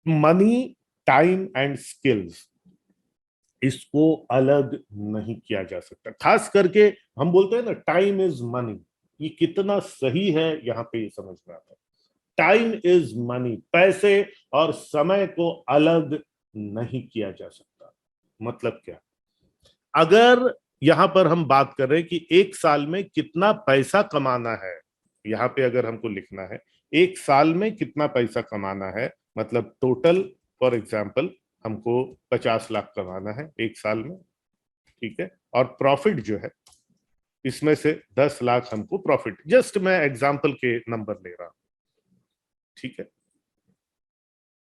Money, time and skills, इसको अलग नहीं किया जा सकता। खास करके हम बोलते हैं ना, टाइम इज मनी, ये कितना सही है यहां पे ये समझ में आता है। टाइम इज मनी, पैसे और समय को अलग नहीं किया जा सकता। मतलब क्या? अगर यहां पर हम बात कर रहे हैं कि एक साल में कितना पैसा कमाना है, यहां पे अगर हमको लिखना है एक साल में कितना पैसा कमाना है, मतलब टोटल, फॉर एग्जाम्पल हमको 50 लाख कमाना है एक साल में, ठीक है, और प्रॉफिट जो है इसमें से 10 लाख हमको प्रॉफिट, जस्ट मैं एग्जाम्पल के नंबर ले रहा हूं, ठीक है।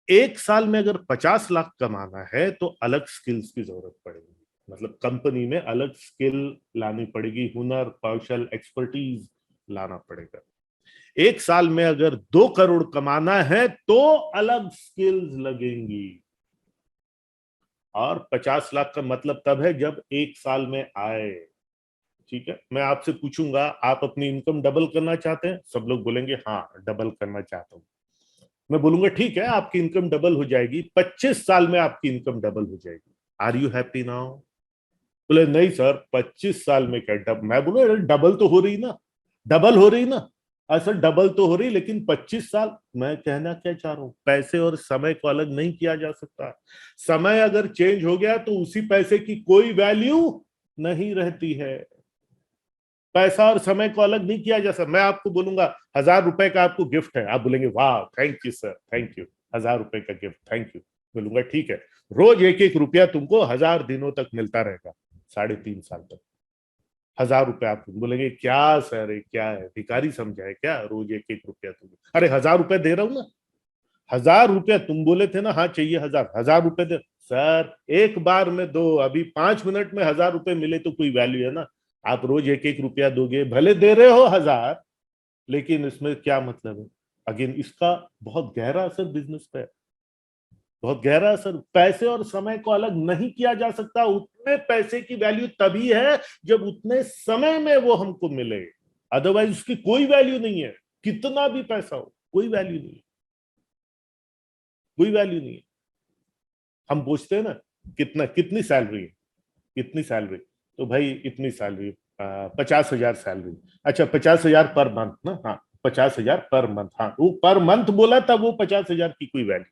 एक साल में अगर 50 लाख कमाना है तो अलग स्किल्स की जरूरत पड़ेगी, मतलब कंपनी में अलग स्किल लानी पड़ेगी, हुनर, कौशल, एक्सपर्टीज लाना पड़ेगा। एक साल में अगर 2 करोड़ कमाना है तो अलग स्किल्स लगेंगी। और 50 लाख का मतलब तब है जब एक साल में आए, ठीक है। मैं आपसे पूछूंगा आप अपनी इनकम डबल करना चाहते हैं, सब लोग बोलेंगे हाँ डबल करना चाहता हूं। मैं बोलूंगा ठीक है आपकी इनकम डबल हो जाएगी, 25 साल में आपकी इनकम डबल हो जाएगी। Are you happy now? बोले नहीं सर 25 साल में क्या डब, मैं बोलूँ डबल तो हो रही ना, डबल हो रही ना, सर डबल तो हो रही लेकिन 25 साल। मैं कहना क्या चाह रहा हूं, पैसे और समय को अलग नहीं किया जा सकता। समय अगर चेंज हो गया तो उसी पैसे की कोई वैल्यू नहीं रहती है। पैसा और समय को अलग नहीं किया जा सकता। मैं आपको बोलूंगा 1000 रुपए का आपको गिफ्ट है, आप बोलेंगे वाह thank you sir, thank you, 1000 रुपए का गिफ्ट, थैंक यू। बोलूंगा ठीक है, रोज एक एक रुपया तुमको 1000 दिनों तक मिलता रहेगा, 3.5 साल तक। 1000 रुपए आप बोलेंगे क्या सर, ये क्या है, भिखारी समझा है क्या, रोज एक एक रुपया तुम? अरे 1000 रुपए दे रहा हूं ना, 1000 रुपया तुम बोले थे ना, हाँ चाहिए 1000, 1000 रुपए दे सर, एक बार में दो, अभी 5 मिनट में 1000 रुपए मिले तो कोई वैल्यू है ना। आप रोज एक एक रुपया दोगे, भले दे रहे हो 1000, लेकिन इसमें क्या मतलब है? अगेन इसका बहुत गहरा असर बिजनेस पे है, बहुत गहरा असर। पैसे और समय को अलग नहीं किया जा सकता। उतने पैसे की वैल्यू तभी है जब उतने समय में वो हमको मिले, अदरवाइज उसकी कोई वैल्यू नहीं है। कितना भी पैसा हो कोई वैल्यू नहीं है, कोई वैल्यू नहीं है। हम पूछते हैं ना कितना, कितनी सैलरी है, कितनी सैलरी, तो भाई इतनी सैलरी, 50,000 सैलरी। अच्छा 50,000 पर मंथ ना, हाँ 50,000 पर मंथ, हाँ वो पर मंथ बोला तब वो 50,000 की कोई वैल्यू,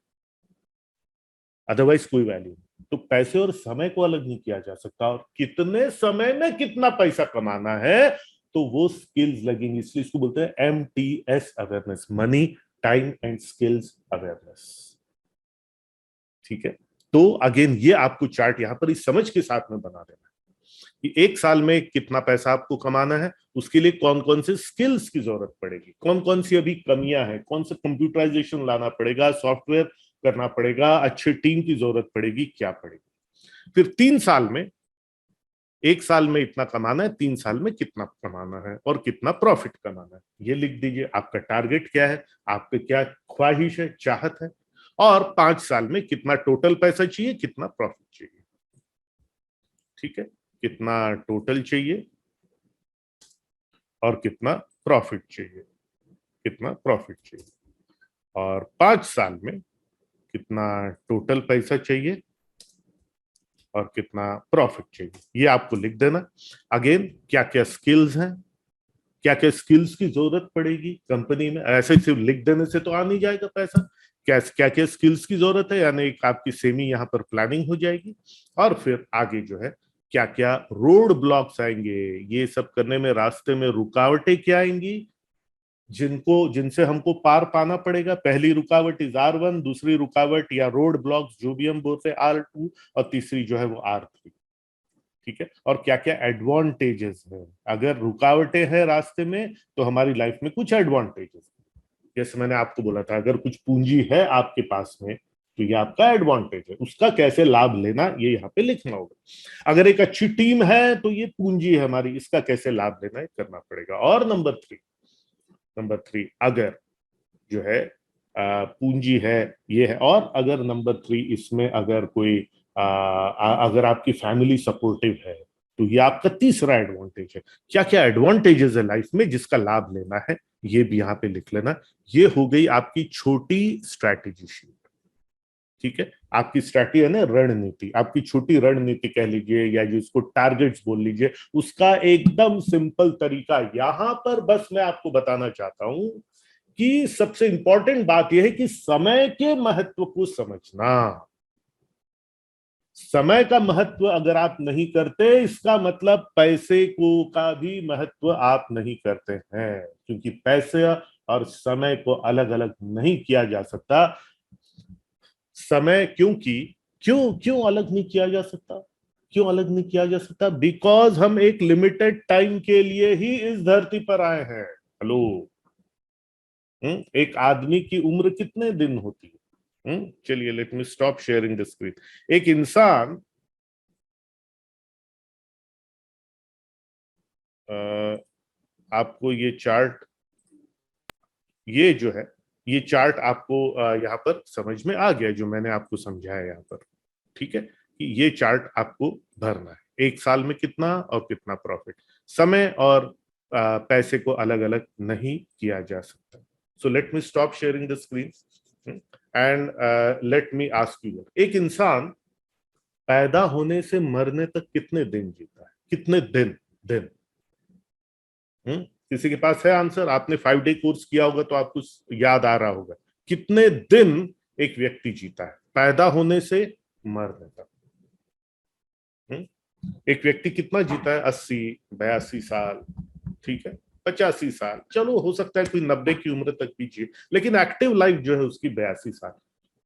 अदरवाइज कोई वैल्यू नहीं। तो पैसे और समय को अलग नहीं किया जा सकता, और कितने समय में कितना पैसा कमाना है तो वो स्किल्स लगेंगी, इसलिए इसको बोलते हैं MTS awareness, money, time and skills awareness, ठीक है। तो अगेन ये आपको चार्ट यहां पर इस समझ के साथ में बना देना कि एक साल में कितना पैसा आपको कमाना है, उसके लिए कौन कौन से स्किल्स की जरूरत पड़ेगी, कौन कौन सी अभी कमियां हैं, कौन सा कंप्यूटराइजेशन लाना पड़ेगा, सॉफ्टवेयर करना पड़ेगा, अच्छी टीम की जरूरत पड़ेगी, क्या पड़ेगी। फिर 3 साल में, एक साल में इतना कमाना है, 3 साल में कितना कमाना है और कितना प्रॉफिट कमाना है, ये लिख दीजिए। आपका टारगेट क्या है, आपके क्या ख्वाहिश है, चाहत है, और 5 साल में कितना टोटल पैसा चाहिए, कितना प्रॉफिट चाहिए, ठीक है, कितना टोटल चाहिए और कितना प्रॉफिट चाहिए, कितना प्रॉफिट चाहिए, और 5 साल में कितना टोटल पैसा चाहिए और कितना प्रॉफिट चाहिए, ये आपको लिख देना। अगेन क्या क्या स्किल्स हैं, क्या क्या स्किल्स की जरूरत पड़ेगी कंपनी में, ऐसे सिर्फ लिख देने से तो आ नहीं जाएगा पैसा। क्या क्या क्या स्किल्स की जरूरत है, यानी एक आपकी सेमी यहाँ पर प्लानिंग हो जाएगी। और फिर आगे जो है क्या क्या रोड ब्लॉक्स आएंगे, ये सब करने में रास्ते में रुकावटें क्या आएंगी, जिनको जिनसे हमको पार पाना पड़ेगा। पहली रुकावट इज R1, दूसरी रुकावट या रोड ब्लॉक्स जो भी हम बोलते हैं R2, और तीसरी जो है वो R3, ठीक है। और क्या क्या एडवांटेजेस है, अगर रुकावटें हैं रास्ते में तो हमारी लाइफ में कुछ एडवांटेजेस, जैसे मैंने आपको बोला था अगर कुछ पूंजी है आपके पास में तो ये आपका एडवांटेज है, उसका कैसे लाभ लेना ये यहाँ पे लिखना होगा। अगर एक अच्छी टीम है तो ये पूंजी है हमारी, इसका कैसे लाभ लेना है करना पड़ेगा। और नंबर 3 अगर जो है पूंजी है ये है, और अगर नंबर 3 इसमें अगर कोई अगर आपकी फैमिली सपोर्टिव है तो ये आपका तीसरा एडवांटेज है। क्या क्या एडवांटेजेस है लाइफ में जिसका लाभ लेना है, ये भी यहाँ पे लिख लेना। ये हो गई आपकी छोटी स्ट्रैटेजी शीट। ठीक है, आपकी स्ट्रैटेजी है ना, रणनीति, आपकी छोटी रणनीति कह लीजिए या जिसको टारगेट्स बोल लीजिए, उसका एकदम सिंपल तरीका यहां पर बस मैं आपको बताना चाहता हूं कि सबसे इंपॉर्टेंट बात यह है कि समय के महत्व को समझना। समय का महत्व अगर आप नहीं करते, इसका मतलब पैसे को का भी महत्व आप नहीं करते हैं, क्योंकि पैसे और समय को अलग अलग नहीं किया जा सकता। समय क्योंकि क्यों क्यों अलग नहीं किया जा सकता? क्यों अलग नहीं किया जा सकता? बिकॉज हम एक लिमिटेड टाइम के लिए ही इस धरती पर आए हैं। हेलो। एक आदमी की उम्र कितने दिन होती है? चलिए, let me stop sharing the screen. एक इंसान, आपको ये चार्ट, ये जो है, ये चार्ट आपको यहाँ पर समझ में आ गया जो मैंने आपको समझाया यहाँ पर। ठीक है, कि ये चार्ट आपको भरना है, एक साल में कितना और कितना प्रॉफिट। समय और पैसे को अलग अलग नहीं किया जा सकता। So let me stop sharing the screen and let me ask you, एक इंसान पैदा होने से मरने तक कितने दिन जीता है? कितने दिन? दिन। किसी के पास है आंसर? आपने 5 डे कोर्स किया होगा तो आपको याद आ रहा होगा कितने दिन एक व्यक्ति जीता है पैदा होने से मरने तक। एक व्यक्ति कितना जीता है? 80, 82 साल, ठीक है, 85 साल, चलो हो सकता है कोई 90 की उम्र तक भी जिए, लेकिन एक्टिव लाइफ जो है उसकी 82 साल।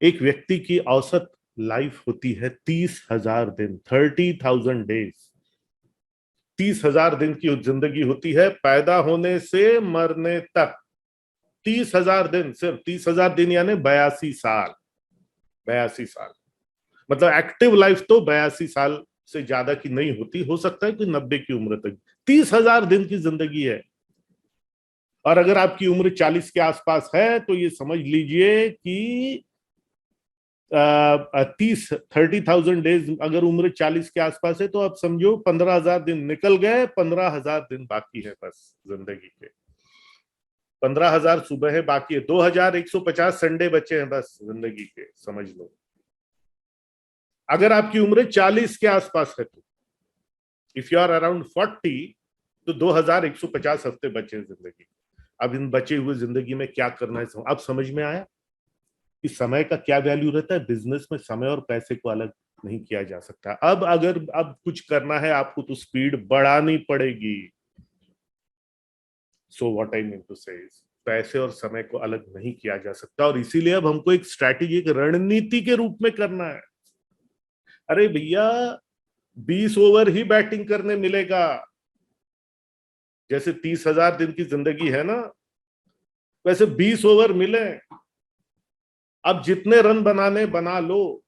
एक व्यक्ति की औसत लाइफ होती है 30,000 दिन, 30,000 डेज। 30,000 दिन की जिंदगी होती है पैदा होने से मरने तक। 30,000 दिन, सिर्फ 30,000 दिन यानी 82 साल। 82 साल मतलब एक्टिव लाइफ तो 82 साल से ज्यादा की नहीं होती, हो सकता है कि 90 की उम्र तक। 30,000 दिन की जिंदगी है। और अगर आपकी उम्र 40 के आसपास है तो ये समझ लीजिए कि 30,000 डेज, अगर उम्र 40 के आसपास है तो आप समझो 15,000 दिन निकल गए, 15,000 दिन बाकी है बस जिंदगी के। 15,000 सुबह है, बाकी है 2,150 संडे बचे हैं बस जिंदगी के, समझ लो। अगर आपकी उम्र 40 के आसपास है तो इफ यू आर अराउंड 40 तो 2,150 हफ्ते बचे हैं जिंदगी। अब इन बचे हुए जिंदगी में क्या करना है, अब समझ में आया कि समय का क्या वैल्यू रहता है। बिजनेस में समय और पैसे को अलग नहीं किया जा सकता। अब कुछ करना है आपको तो स्पीड बढ़ानी पड़ेगी। So what I mean to say, पैसे और समय को अलग नहीं किया जा सकता, और इसीलिए अब हमको एक स्ट्रैटेजी, एक रणनीति के रूप में करना है। अरे भैया, 20 ओवर ही बैटिंग करने मिलेगा। जैसे 30,000 दिन की जिंदगी है ना, वैसे 20 ओवर मिले। अब जितने रन बनाने बना लो।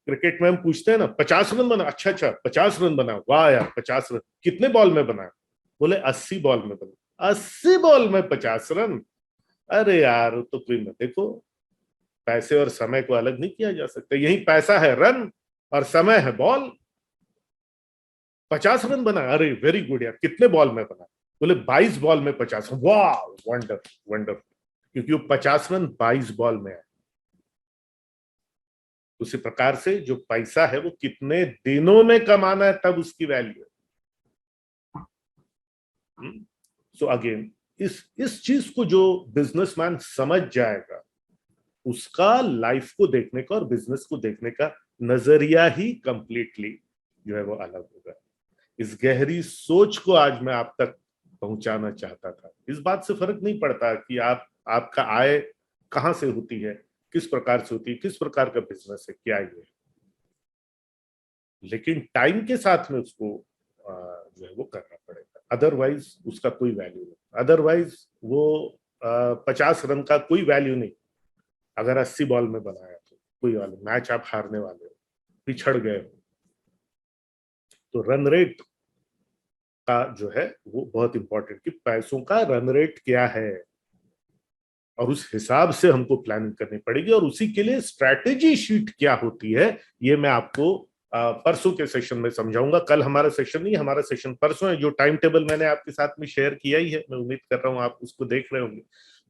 क्रिकेट में हम पूछते हैं ना, 50 रन बना, अच्छा अच्छा 50 रन बना, वाह यार 50 रन, कितने बॉल में बना? बोले 80 बॉल में बना। 80 बॉल में 50 रन? अरे यार तो कोई मत, देखो पैसे और समय को अलग नहीं किया जा सकता। यही पैसा है रन और समय है बॉल। 50 रन बना, अरे वेरी गुड यार, कितने बॉल में बना? बोले 22 बॉल में 50। वाह, वंडर वंडर, क्योंकि वो 50 रन 22 बॉल में है। उसी प्रकार से जो पैसा है वो कितने दिनों में कमाना है, तब उसकी वैल्यू है। सो अगेन, इस चीज को जो बिजनेसमैन समझ जाएगा, उसका लाइफ को देखने का और बिजनेस को देखने का नजरिया ही कंप्लीटली जो है वो अलग होगा। इस गहरी सोच को आज मैं आप तक पहुंचाना चाहता था। इस बात से फर्क नहीं पड़ता कि आपका आय कहां से होती है, किस प्रकार से होती है, किस प्रकार का बिजनेस है, क्या ये, लेकिन टाइम के साथ में उसको जो है वो करना पड़ेगा, अदरवाइज उसका कोई वैल्यू नहीं। अदरवाइज वो 50 रन का कोई वैल्यू नहीं। अगर 80 बॉल में बनाया तो कोई वाले मैच आप हारने वाले हो, पिछड़ गए हो। तो रन रेट का जो है वो बहुत इंपॉर्टेंट, कि पैसों का रन रेट क्या है, और उस हिसाब से हमको प्लानिंग करनी पड़ेगी, और उसी के लिए स्ट्रैटेजी शीट क्या होती है ये मैं आपको परसों के सेशन में समझाऊंगा। कल हमारा सेशन नहीं, हमारा सेशन परसों है। जो टाइम टेबल मैंने आपके साथ में शेयर किया ही है, मैं उम्मीद कर रहा हूं आप उसको देख रहे होंगे।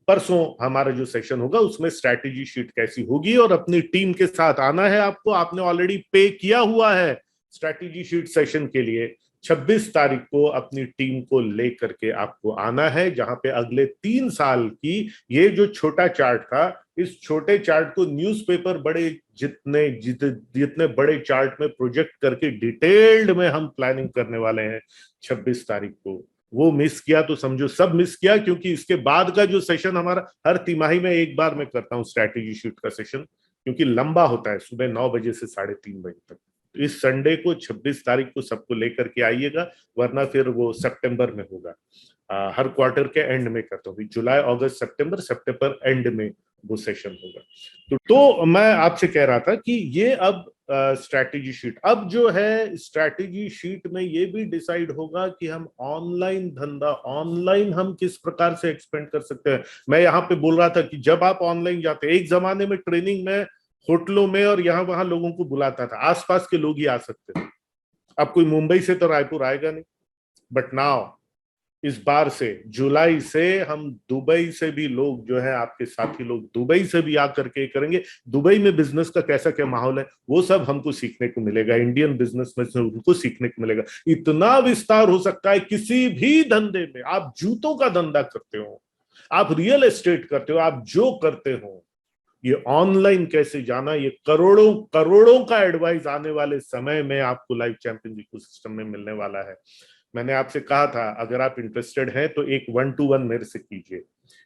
परसों हमारा जो सेशन होगा उसमें स्ट्रैटेजी शीट कैसी होगी और अपनी टीम के साथ आना है आपको। आपने ऑलरेडी पे किया हुआ है स्ट्रैटेजी शीट सेशन के लिए। 26 तारीख को अपनी टीम को लेकर के आपको आना है, जहां पे अगले 3 साल की ये जो छोटा चार्ट था, इस छोटे चार्ट को न्यूज़पेपर बड़े जितने बड़े चार्ट में प्रोजेक्ट करके डिटेल्ड में हम प्लानिंग करने वाले हैं 26 तारीख को। वो मिस किया तो समझो सब मिस किया, क्योंकि इसके बाद का जो सेशन हमारा हर तिमाही में एक बार मैं करता हूँ स्ट्रैटेजी शीट का सेशन, क्योंकि लंबा होता है, सुबह 9 बजे से 3:30 बजे तक। तो इस संडे को 26 तारीख को सबको लेकर के आइएगा, वरना फिर वो सितंबर में होगा। हर क्वार्टर के एंड में करता हूँ, जुलाई अगस्त सितंबर एंड में वो सेशन होगा। तो मैं आपसे कह रहा था कि ये अब स्ट्रैटेजी शीट, अब जो है स्ट्रैटेजी शीट में ये भी डिसाइड होगा कि हम ऑनलाइन धंधा, ऑनलाइन हम किस प्रकार से एक्सपेंड कर सकते हैं। मैं यहाँ पे बोल रहा था कि जब आप ऑनलाइन जाते, एक जमाने में ट्रेनिंग में होटलों में और यहाँ वहां लोगों को बुलाता था, आसपास के लोग ही आ सकते थे। अब कोई मुंबई से तो रायपुर आएगा नहीं। बट नाउ इस बार से जुलाई से हम दुबई से भी लोग जो है, आपके साथी लोग दुबई से भी आकर के करेंगे। दुबई में बिजनेस का कैसा क्या माहौल है वो सब हमको सीखने को मिलेगा, इंडियन बिजनेस में से उनको सीखने को मिलेगा। इतना विस्तार हो सकता है किसी भी धंधे में। आप जूतों का धंधा करते हो, आप रियल एस्टेट करते हो, आप जो करते हो, ये ऑनलाइन कैसे जाना, ये करोड़ों करोड़ों का एडवाइस आने वाले समय में आपको लाइफ चैंपियन इकोसिस्टम में मिलने वाला है। मैंने आपसे कहा था अगर आप इंटरेस्टेड हैं तो एक 1-to-1 मेरे से कीजिए।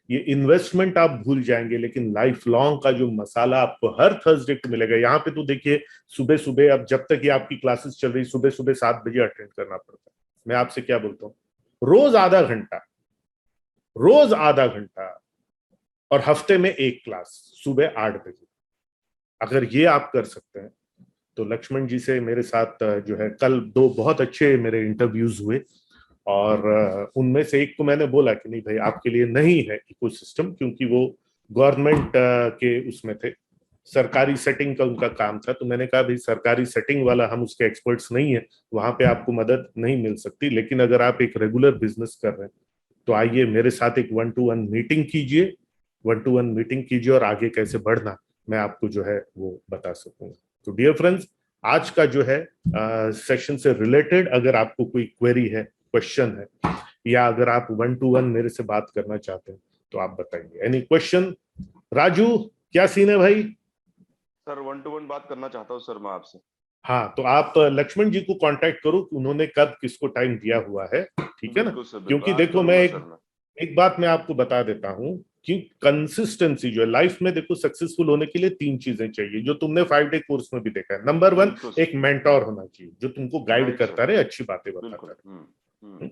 ये इन्वेस्टमेंट आप भूल जाएंगे, लेकिन लाइफ लॉन्ग का जो मसाला आपको हर थर्सडे को मिलेगा। यहाँ पे तो देखिए सुबह सुबह, अब जब तक ये आपकी क्लासेस चल रही, सुबह सुबह 7 बजे अटेंड करना पड़ता है। मैं आपसे क्या बोलता हूँ, रोज आधा घंटा, रोज आधा घंटा, और हफ्ते में एक क्लास सुबह 8 बजे। अगर ये आप कर सकते हैं तो लक्ष्मण जी से मेरे साथ जो है कल 2 बहुत अच्छे मेरे इंटरव्यूज हुए, और उनमें से एक को मैंने बोला कि नहीं भाई आपके लिए नहीं है इकोसिस्टम, क्योंकि वो गवर्नमेंट के उसमें थे, सरकारी सेटिंग का उनका काम था। तो मैंने कहा भाई सरकारी सेटिंग वाला हम उसके एक्सपर्ट्स नहीं है, वहां पे आपको मदद नहीं मिल सकती। लेकिन अगर आप एक रेगुलर बिजनेस कर रहे हैं तो आइए मेरे साथ एक 1-to-1 मीटिंग कीजिए, 1-to-1 मीटिंग कीजिए, और आगे कैसे बढ़ना मैं आपको जो है वो बता सकूंगा। तो डियर फ्रेंड्स, आज का जो है सेशन से रिलेटेड अगर आपको कोई क्वेरी है, क्वेश्चन है, या अगर आप 1-to-1 मेरे से बात करना चाहते हैं तो आप बताइए। Any question? राजू क्या सीन है भाई? सर 1-to-1 बात करना चाहता हूँ सर मैं आपसे। हाँ, तो आप लक्ष्मण जी को कांटेक्ट करो कि उन्होंने कब किसको टाइम दिया हुआ है, ठीक है ना? क्योंकि देखो मैं एक बात मैं आपको बता देता हूं कि कंसिस्टेंसी जो है लाइफ में, देखो सक्सेसफुल होने के लिए 3 चीजें चाहिए, जो तुमने 5-day कोर्स में भी देखा है। नंबर 1, एक मेंटोर होना चाहिए जो तुमको गाइड करता रहे, अच्छी बातें बताता रहे।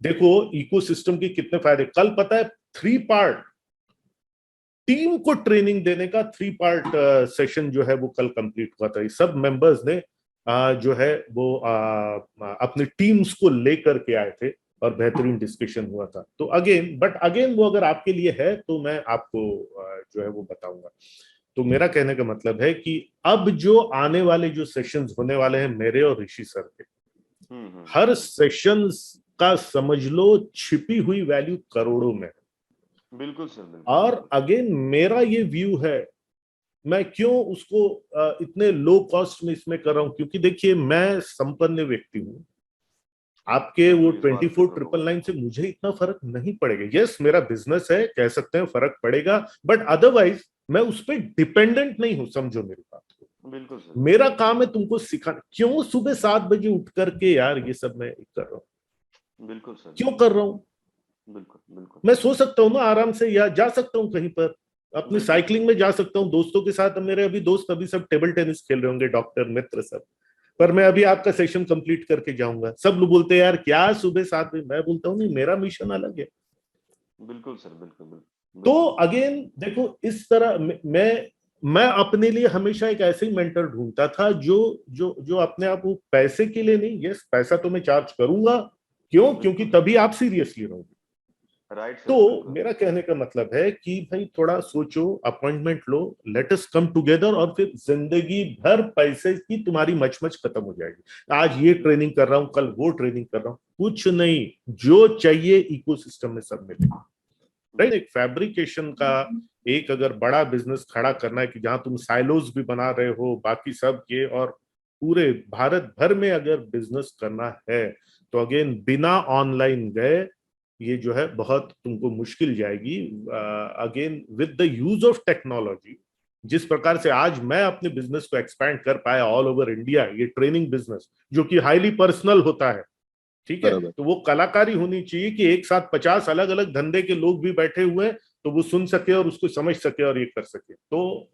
देखो इकोसिस्टम के कितने फायदे, कल पता है 3 पार्ट टीम को ट्रेनिंग देने का 3 पार्ट सेशन जो है वो कल कंप्लीट हुआ था। सब मेंबर्स ने जो है वो अपनी टीम्स को लेकर के आए थे और बेहतरीन डिस्कशन हुआ था। तो अगेन वो अगर आपके लिए है तो मैं आपको जो है वो बताऊंगा। तो मेरा कहने का मतलब है कि अब जो आने वाले जो सेशंस होने वाले हैं मेरे और ऋषि सर के, हर सेशंस का समझ लो छिपी हुई वैल्यू करोड़ों में है। बिल्कुल सर। और अगेन मेरा ये व्यू है, मैं क्यों उसको इतने लो कॉस्ट में इसमें कर रहा हूं, क्योंकि देखिए मैं संपन्न व्यक्ति हूं, आपके वो 24,999 से मुझे इतना फर्क नहीं पड़ेगा। यस मेरा बिजनेस है, कह सकते हैं फर्क पड़ेगा, बट अदरवाइज मैं उस पर डिपेंडेंट नहीं हूं, समझो मेरी बात को। बिल्कुल सर। मेरा काम है तुमको सिखाना। क्यों सुबह 7 बजे उठ करके यार ये सब मैं कर रहा हूँ? बिल्कुल सर। क्यों कर रहा हूँ? बिल्कुल। मैं सो सकता हूँ ना आराम से, या जा सकता हूँ कहीं पर अपनी साइकिलिंग में जा सकता हूँ दोस्तों के साथ। मेरे अभी दोस्त अभी सब टेबल टेनिस खेल रहे होंगे, डॉक्टर मित्र सब। पर मैं अभी आपका सेशन कंप्लीट करके जाऊंगा। सब लोग बोलते हैं यार क्या सुबह 7 बजे, मैं बोलता हूँ नहीं मेरा मिशन अलग है। बिल्कुल सर, बिल्कुल। तो अगेन देखो इस तरह मैं अपने लिए हमेशा एक ऐसे ही मेंटर ढूंढता था जो अपने आप वो पैसे के लिए नहीं, यस पैसा तो मैं चार्ज करूंगा, क्यों? क्योंकि तभी आप सीरियसली रहोगे। Right sir. तो मेरा कहने का मतलब है कि भाई थोड़ा सोचो, अपॉइंटमेंट लो, लेट अस कम टुगेदर, और फिर जिंदगी भर पैसे की तुम्हारी मचमच खत्म हो जाएगी। आज ये ट्रेनिंग कर रहा हूं, कल वो ट्रेनिंग कर रहा हूं, कुछ नहीं, जो चाहिए इकोसिस्टम में सब मिलेगा। राइट। एक फैब्रिकेशन का एक अगर बड़ा बिजनेस खड़ा करना है कि जहां तुम साइलोज भी बना रहे हो बाकी सब ये, और पूरे भारत भर में अगर बिजनेस करना है तो अगेन बिना ऑनलाइन गए ये जो है बहुत तुमको मुश्किल जाएगी। Again with the use of technology, जिस प्रकार से आज मैं अपने बिजनेस को एक्सपैंड कर पाया ऑल ओवर इंडिया, ये ट्रेनिंग बिजनेस जो कि हाईली पर्सनल होता है, ठीक है, तो वो कलाकारी होनी चाहिए कि एक साथ 50 अलग अलग धंधे के लोग भी बैठे हुए हैं तो वो सुन सके और उसको समझ सके और ये कर सके। तो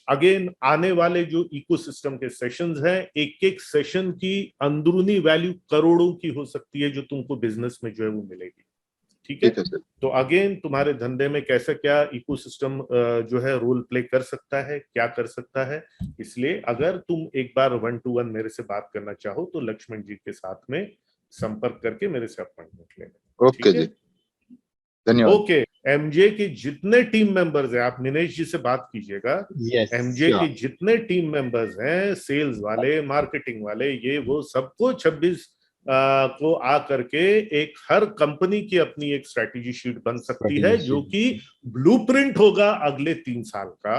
अगेन आने वाले जो इकोसिस्टम के सेशंस हैं, एक एक सेशन की अंदरूनी वैल्यू करोड़ों की हो सकती है जो तुमको बिजनेस में जो है वो मिलेगी, ठीक है। तो अगेन तुम्हारे धंधे में कैसा क्या इकोसिस्टम जो है रोल प्ले कर सकता है, क्या कर सकता है, इसलिए अगर तुम एक बार 1-to-1 मेरे से बात करना चाहो तो लक्ष्मण जी के साथ में संपर्क करके मेरे से अपॉइंटमेंट लेना। ओके जी, धन्यवाद। ओके, एमजे के जितने टीम मेंबर्स हैं, आप निनेश जी से बात कीजिएगा। एमजे के जितने टीम मेंबर्स हैं, सेल्स वाले, मार्केटिंग वाले, ये वो सबको 26 को आ करके एक हर कंपनी की अपनी एक स्ट्रेटेजी शीट बन सकती है जो कि ब्लूप्रिंट होगा अगले 3 साल का,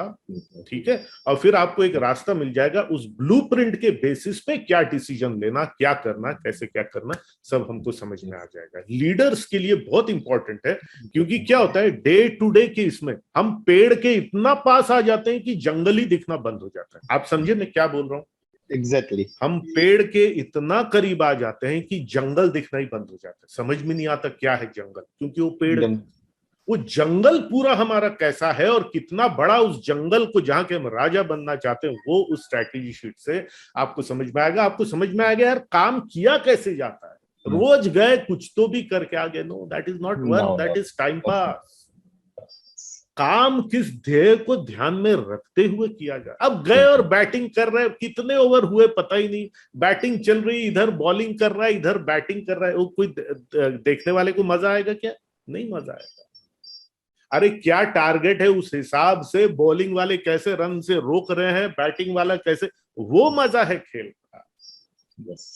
ठीक है। और फिर आपको एक रास्ता मिल जाएगा उस ब्लूप्रिंट के बेसिस पे क्या डिसीजन लेना, क्या करना, कैसे क्या करना, सब हमको समझ में आ जाएगा। लीडर्स के लिए बहुत इंपॉर्टेंट है, क्योंकि क्या होता है डे टू डे के इसमें हम पेड़ के इतना पास आ जाते हैं कि जंगल ही दिखना बंद हो जाता है। आप समझे मैं क्या बोल रहा हूँ? एग्जैक्टली हम पेड़ के इतना करीब आ जाते हैं कि जंगल दिखना ही बंद हो जाता है, समझ में नहीं आता क्या है जंगल, क्योंकि वो पेड़, वो जंगल पूरा हमारा कैसा है और कितना बड़ा उस जंगल को जहां के हम राजा बनना चाहते हैं वो उस स्ट्रैटेजी शीट से आपको समझ में आएगा। आपको समझ में आएगा यार काम किया कैसे जाता है। रोज गए कुछ तो भी करके आ गए, know that is not work, that is time pass. काम किस ध्येय को ध्यान में रखते हुए किया जाए। अब गए और बैटिंग कर रहे हैं, कितने ओवर हुए पता ही नहीं, बैटिंग चल रही, इधर बॉलिंग कर रहा है इधर बैटिंग कर रहा है, वो कोई देखने वाले को मजा आएगा क्या? नहीं मजा आएगा। अरे क्या टारगेट है उस हिसाब से बॉलिंग वाले कैसे रन से रोक रहे हैं, बैटिंग वाला कैसे, वो मजा है खेल का।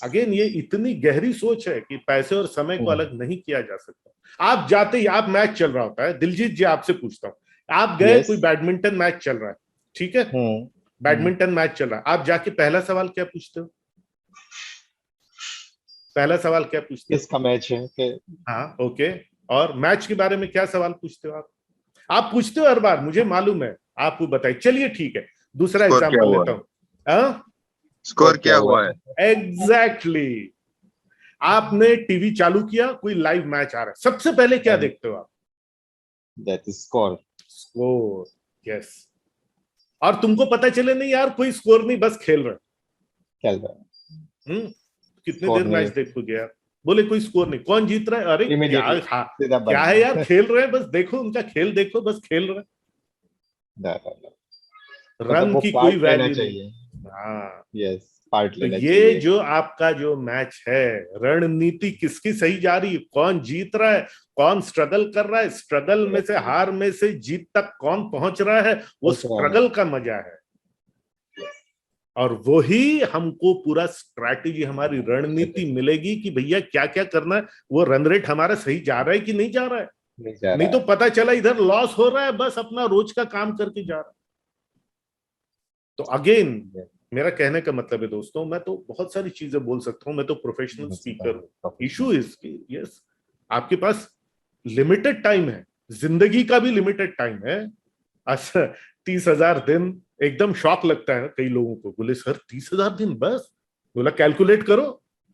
अगेन ये इतनी गहरी सोच है कि पैसे और समय को अलग नहीं किया जा सकता। आप जाते ही, आप मैच चल रहा होता है, दिलजीत जी आपसे पूछता हूं, आप गए कोई बैडमिंटन मैच चल रहा है, ठीक है, बैडमिंटन मैच चल रहा है, आप जाके पहला सवाल क्या पूछते हो? पहला सवाल क्या पूछते हो? किसका मैच है? हाँ ओके, और मैच के बारे में क्या सवाल पूछते हो आप पूछते हो हर बार, मुझे मालूम है, आप बताइए। चलिए ठीक है, दूसरा एग्जाम्पल लेता हूँ। स्कोर क्या हुआ है? एग्जैक्टली। आपने टीवी चालू किया, कोई लाइव मैच आ रहा है, सबसे पहले क्या देखते हो आप? That is score. Score, yes. और तुमको पता चले नहीं यार कोई स्कोर नहीं, बस खेल रहे। कितने देर मैच देखोगे यार? बोले कोई स्कोर नहीं, कौन जीत रहा है? अरे क्या है यार, खेल रहे हैं, बस देखो उनका खेल, देखो बस खेल रहे। रन की कोई वैल्यू नहीं। हाँ यस, पार्ट लेना चाहिए। ये जो आपका जो मैच है, रणनीति किसकी सही जा रही है, कौन जीत रहा है, कौन स्ट्रगल कर रहा है, स्ट्रगल में से, हार में से जीत तक कौन पहुंच रहा है, वो स्ट्रगल का मजा है। और वही हमको पूरा स्ट्रैटेजी, हमारी रणनीति मिलेगी कि भैया क्या क्या करना है, वो रन रेट हमारा सही जा रहा है कि नहीं जा रहा है। नहीं तो पता चला इधर लॉस हो रहा है, बस अपना रोज का काम करके जा रहा है। तो अगेन मेरा कहने का मतलब है दोस्तों, मैं तो बहुत सारी चीजें बोल सकता हूं, मैं तो प्रोफेशनल स्पीकर हूं। इशू इज कि यस, आपके पास लिमिटेड टाइम है, जिंदगी का भी लिमिटेड टाइम है। 30,000 दिन, एकदम शॉक लगता है कई लोगों को, बोले सर 30,000 दिन बस? बोला कैलकुलेट करो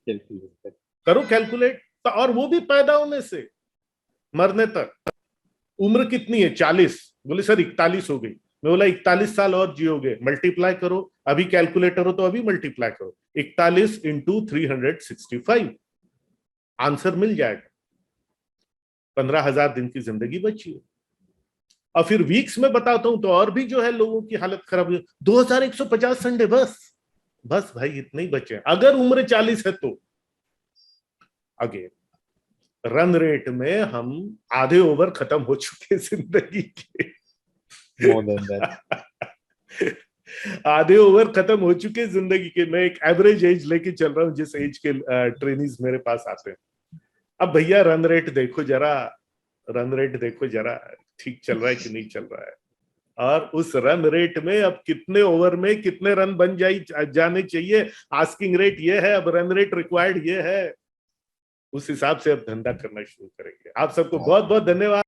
कैलकुलेट। तो और वो भी पैदा होने से मरने तक। उम्र कितनी है? 40। बोले सर 41 हो गई। मैं बोला 41 साल और जियोगे, मल्टीप्लाई करो, अभी कैलकुलेटर हो तो अभी मल्टीप्लाई करो, 41 इंटू 365, आंसर मिल जाएगा। 15,000 दिन की जिंदगी बची है। और फिर वीक्स में बताता हूं तो और भी जो है लोगों की हालत खराब हुई। 2150 संडे, बस भाई इतने ही बचे। अगर उम्र 40 है तो अगेन रन रेट में हम आधे ओवर खत्म हो चुके जिंदगी के। आधे ओवर खत्म हो चुके जिंदगी के। मैं एक एवरेज एज लेके चल रहा हूं, जिस एज के ट्रेनिज मेरे पास आते हैं। अब भैया रन रेट देखो जरा, रन रेट देखो जरा, ठीक चल रहा है कि नहीं चल रहा है, और उस रन रेट में अब कितने ओवर में कितने रन बन जाने चाहिए, आस्किंग रेट ये है, अब रन रेट रिक्वायर्ड ये है, उस हिसाब से अब धंधा करना शुरू करेंगे। आप सबको बहुत बहुत धन्यवाद।